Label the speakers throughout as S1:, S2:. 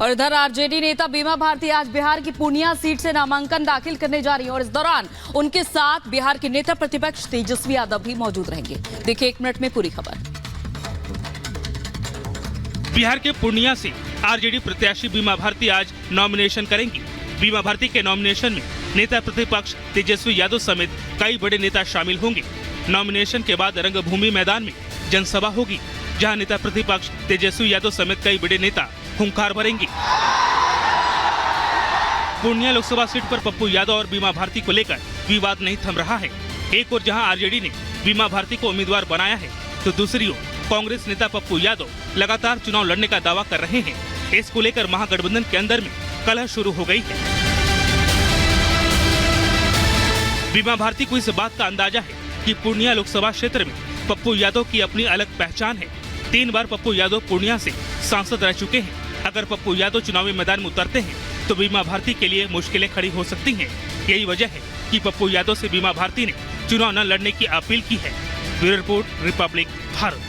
S1: और इधर आरजेडी नेता बीमा भारती आज बिहार की पूर्णिया सीट से नामांकन दाखिल करने जा रही हैं और इस दौरान उनके साथ बिहार के नेता प्रतिपक्ष तेजस्वी यादव भी मौजूद रहेंगे। देखिए 1 मिनट में पूरी खबर।
S2: बिहार के पूर्णिया से आरजेडी प्रत्याशी बीमा भारती आज नॉमिनेशन करेंगी। बीमा भारती के नॉमिनेशन में नेता प्रतिपक्ष तेजस्वी यादव समेत कई बड़े नेता शामिल होंगे। नॉमिनेशन के बाद रंगभूमि मैदान में जनसभा होगी, जहां नेता प्रतिपक्ष तेजस्वी यादव समेत कई बड़े नेता हुंकार भरेंगे। पूर्णिया लोकसभा सीट पर पप्पू यादव और बीमा भारती को लेकर विवाद नहीं थम रहा है। एक ओर जहां आरजेडी ने बीमा भारती को उम्मीदवार बनाया है, तो दूसरी ओर कांग्रेस नेता पप्पू यादव लगातार चुनाव लड़ने का दावा कर रहे हैं। इसको लेकर महागठबंधन के अंदर में कलह शुरू हो गई है। बीमा भारती को इस बात का अंदाजा है कि पूर्णिया लोकसभा क्षेत्र में पप्पू यादव की अपनी अलग पहचान है। 3 बार पप्पू यादव पूर्णिया से सांसद रह चुके हैं। अगर पप्पू यादव चुनावी मैदान में उतरते हैं तो बीमा भारती के लिए मुश्किलें खड़ी हो सकती हैं। यही वजह है कि पप्पू यादव से बीमा भारती ने चुनाव न लड़ने की अपील की है। Bureau report, Republic Bharat.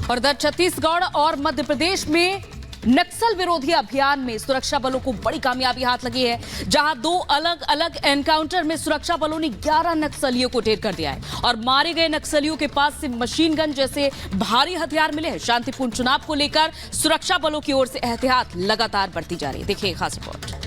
S1: और इधर छत्तीसगढ़ और मध्य प्रदेश में नक्सल विरोधी अभियान में सुरक्षा बलों को बड़ी कामयाबी हाथ लगी है, जहां 2 अलग अलग एनकाउंटर में सुरक्षा बलों ने 11 नक्सलियों को ढेर कर दिया है और मारे गए नक्सलियों के पास से मशीन गन जैसे भारी हथियार मिले हैं। शांतिपूर्ण चुनाव को लेकर सुरक्षा बलों की ओर से एहतियात लगातार बढ़ती जा रही है। देखिए खास रिपोर्ट।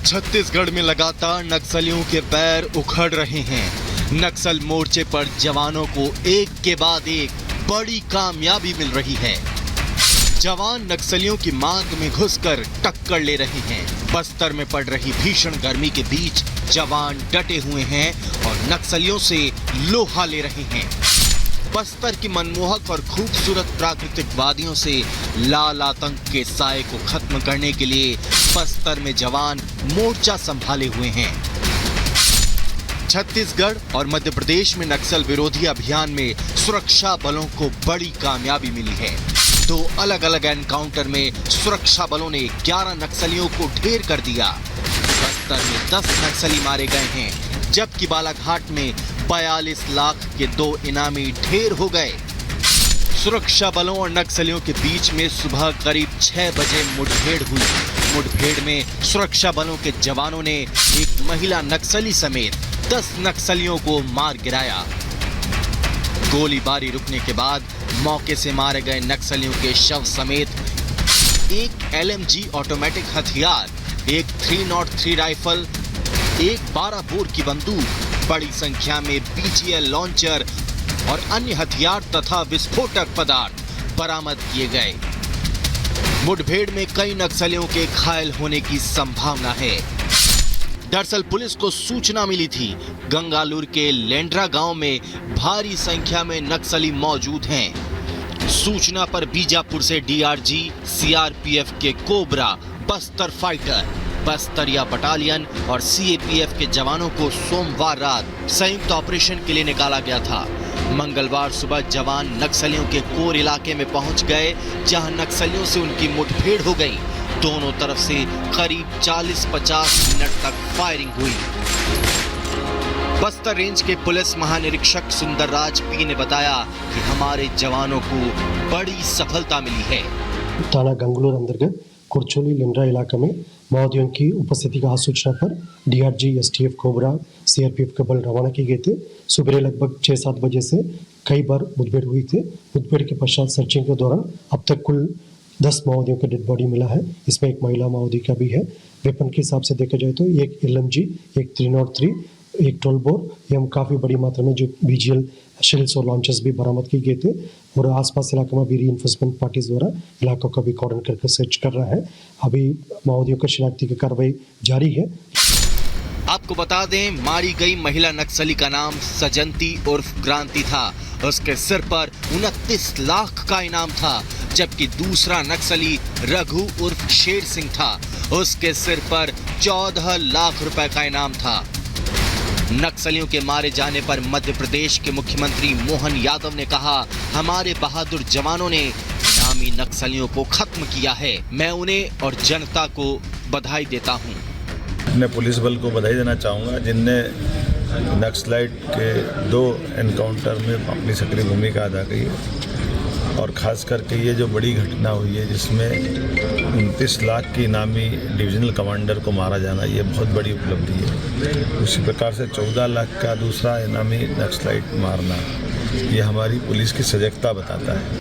S3: छत्तीसगढ़ में लगातार नक्सलियों के पैर उखड़ रहे हैं। नक्सल मोर्चे पर जवानों को एक के बाद एक बड़ी कामयाबी मिल रही है। जवान नक्सलियों की मांग में घुसकर टक्कर ले रहे हैं। बस्तर में पड़ रही भीषण गर्मी के बीच जवान डटे हुए हैं और नक्सलियों से लोहा ले रहे हैं। बस्तर की मनमोहक और खूबसूरत प्राकृतिक वादियों से लाल आतंक के साए को खत्म करने के लिए बस्तर में जवान मोर्चा संभाले हुए हैं। छत्तीसगढ़ और मध्य प्रदेश में नक्सल विरोधी अभियान में सुरक्षा बलों को बड़ी कामयाबी मिली है। 2 अलग अलग एनकाउंटर में सुरक्षा बलों ने 11 नक्सलियों को ढेर कर दिया। बस्तर में 10 नक्सली मारे गए हैं, जबकि बालाघाट में 42 लाख के 2 इनामी ढेर हो गए। सुरक्षा बलों और नक्सलियों के बीच में सुबह करीब 6 बजे मुठभेड़ हुई। मुठभेड़ में सुरक्षा बलों के जवानों ने एक महिला नक्सली समेत 10 नक्सलियों को मार गिराया। गोलीबारी रुकने के बाद मौके से मारे गए नक्सलियों के शव समेत एक LMG ऑटोमेटिक हथियार, एक 303 राइफल, एक 12 बोर की बंदूक, बड़ी संख्या में BGL लॉन्चर और अन्य हथियार तथा विस्फोटक पदार्थ बरामद किए गए। मुठभेड़ में कई नक्सलियों के घायल होने की संभावना है। दरअसल पुलिस को सूचना मिली थी गंगालूर के लेंड्रा गांव में भारी संख्या में नक्सली मौजूद हैं। सूचना पर बीजापुर से DRG, CRPF के कोबरा, बस्तर फाइटर, बस्तरिया बटालियन और CAPF के जवानों को सोमवार रात संयुक्त ऑपरेशन के लिए निकाला गया था। मंगलवार सुबह जवान नक्सलियों के कोर इलाके में पहुंच गए, जहां नक्सलियों से उनकी मुठभेड़ हो गई। दोनों तरफ से करीब 40-50 मिनट तक फायरिंग हुई। बस्तर रेंज के पुलिस महानिरीक्षक सुंदरराज P ने बताया कि हमारे जवानों को बड़ी सफलता मिली है।
S4: थाना गंगलूर अंतर्गत कुरचोली लेंड्रा इलाके में माओवादियों की उपस्थिति का सूचना पर DRG, STF, कोबरा, CRPF के बल रवाना किए गए थे। सुबह लगभग 6-7 बजे से कई बार मुठभेड़ हुई थी। मुठभेड़ के पश्चात सर्चिंग के दौरान अब तक कुल 10 माओवादियों का डेड बॉडी मिला है। इसमें एक महिला माओवादी का भी है। वेपन के हिसाब से देखा जाए तो एक LMG, एक 303, एक 12 बोर एवं काफ़ी बड़ी मात्रा में जो BGL शेल्स और लॉन्चर्स भी बरामद किए गए थे। और आसपास इलाके में भी रीइंफोर्समेंट पार्टीज द्वारा इलाकों का भी कॉर्डन करके सर्च कर रहा है। अभी माओवादियों का शिनाख्ती की कार्रवाई जारी है।
S3: आपको बता दें, मारी गई महिला नक्सली का नाम सजंती उर्फ क्रांति था। उसके सिर पर 29 लाख का इनाम था, जबकि दूसरा नक्सली रघु उर्फ शेर सिंह था। उसके सिर पर 14 लाख रुपए का इनाम था। नक्सलियों के मारे जाने पर मध्य प्रदेश के मुख्यमंत्री मोहन यादव ने कहा, हमारे बहादुर जवानों ने इनामी नक्सलियों को खत्म किया है। मैं उन्हें और जनता को बधाई देता हूं।
S5: अपने पुलिस बल को बधाई देना चाहूँगा जिनने नक्सलाइट के 2 एनकाउंटर में अपनी सक्रिय भूमिका अदा की है और ख़ास करके ये जो बड़ी घटना हुई है जिसमें 29 लाख की इनामी डिविजनल कमांडर को मारा जाना, ये बहुत बड़ी उपलब्धि है। उसी प्रकार से 14 लाख का दूसरा इनामी नक्सलाइट मारना, ये हमारी पुलिस की सजगता बताता है।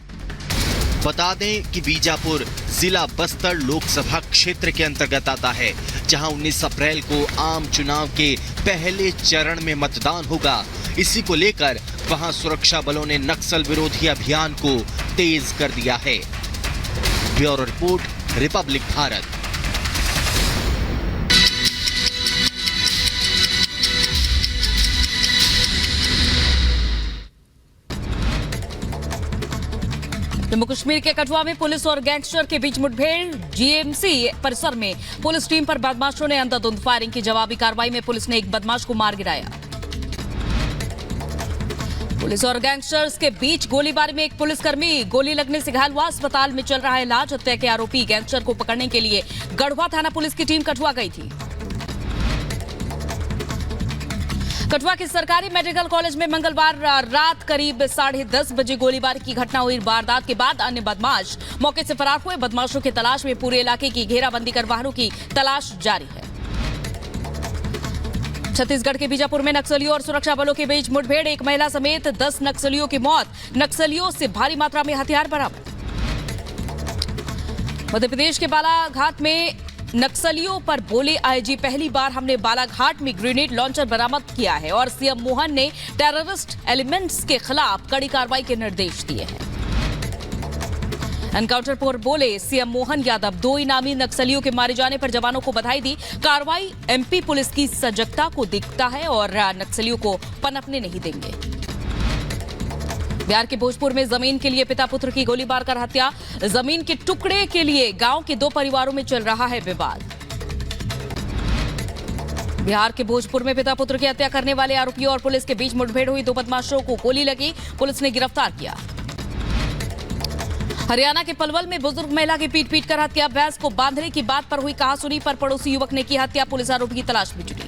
S3: बता दें कि बीजापुर जिला बस्तर लोकसभा क्षेत्र के अंतर्गत आता है, जहां 19 अप्रैल को आम चुनाव के पहले चरण में मतदान होगा। इसी को लेकर वहां सुरक्षा बलों ने नक्सल विरोधी अभियान को तेज कर दिया है। Bureau report, Republic Bharat.
S1: Jammu Kashmir के कठुआ में पुलिस और गैंगस्टर के बीच मुठभेड़। जीएमसी परिसर में पुलिस टीम पर बदमाशों ने अंधाधुंध फायरिंग की। जवाबी कार्रवाई में पुलिस ने एक बदमाश को मार गिराया। पुलिस और गैंगस्टर्स के बीच गोलीबारी में एक पुलिसकर्मी गोली लगने से घायल हुआ। अस्पताल में चल रहा है इलाज। हत्या के आरोपी गैंगस्टर को पकड़ने के लिए गढ़वा थाना पुलिस की टीम कठुआ गई थी। कठुआ के सरकारी मेडिकल कॉलेज में मंगलवार रात करीब 10:30 बजे गोलीबारी की घटना हुई। वारदात के बाद अन्य बदमाश मौके से फरार हुए। बदमाशों की तलाश में पूरे इलाके की घेराबंदी कर वाहनों की तलाश जारी है। छत्तीसगढ़ के बीजापुर में नक्सलियों और सुरक्षा बलों के बीच मुठभेड़। एक महिला समेत 10 नक्सलियों की मौत। नक्सलियों से भारी मात्रा में हथियार बरामद। मध्य प्रदेश के बालाघाट में नक्सलियों पर बोले आईजी, पहली बार हमने बालाघाट में ग्रेनेड लॉन्चर बरामद किया है और सीएम मोहन ने टेररिस्ट एलिमेंट्स के खिलाफ कड़ी कार्रवाई के निर्देश दिए हैं। एनकाउंटर पर बोले सीएम मोहन यादव। 2 इनामी नक्सलियों के मारे जाने पर जवानों को बधाई दी। कार्रवाई एमपी पुलिस की सजगता को दिखता है और नक्सलियों को पनपने नहीं देंगे। बिहार के भोजपुर में जमीन के लिए पिता पुत्र की गोली मारकर हत्या। जमीन के टुकड़े के लिए गांव के 2 परिवारों में चल रहा है विवाद। बिहार के भोजपुर में पिता पुत्र की हत्या करने वाले आरोपियों और पुलिस के बीच मुठभेड़ हुई। 2 बदमाशों को गोली लगी, पुलिस ने गिरफ्तार किया। हरियाणा के पलवल में बुजुर्ग महिला की पीट कर हत्या। भैंस को बांधने की बात पर हुई कहासुनी पर पड़ोसी युवक ने की हत्या। पुलिस आरोपी की तलाश में जुटी।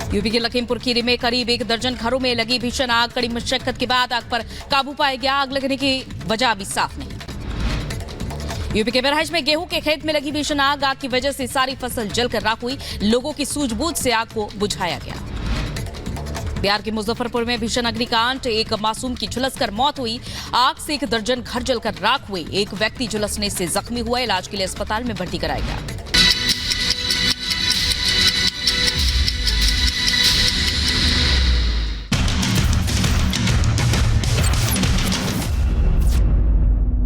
S1: यूपी के लखीमपुर खीरी में करीब 1 दर्जन घरों में लगी भीषण आग। कड़ी मशक्कत के बाद आग पर काबू पाया गया। आग लगने की वजह अभी साफ नहीं। यूपी के बहराइच में गेहूं के खेत में लगी भीषण आग। आग की वजह से सारी फसल जलकर राख हुई। लोगों की सूझबूझ से आग को बुझाया गया। बिहार के मुजफ्फरपुर में भीषण अग्निकांड। एक मासूम की झुलसकर मौत हुई। आग से 1 दर्जन घर जलकर राख हुए। एक व्यक्ति झुलसने से जख्मी हुआ। इलाज के लिए अस्पताल में भर्ती कराया गया।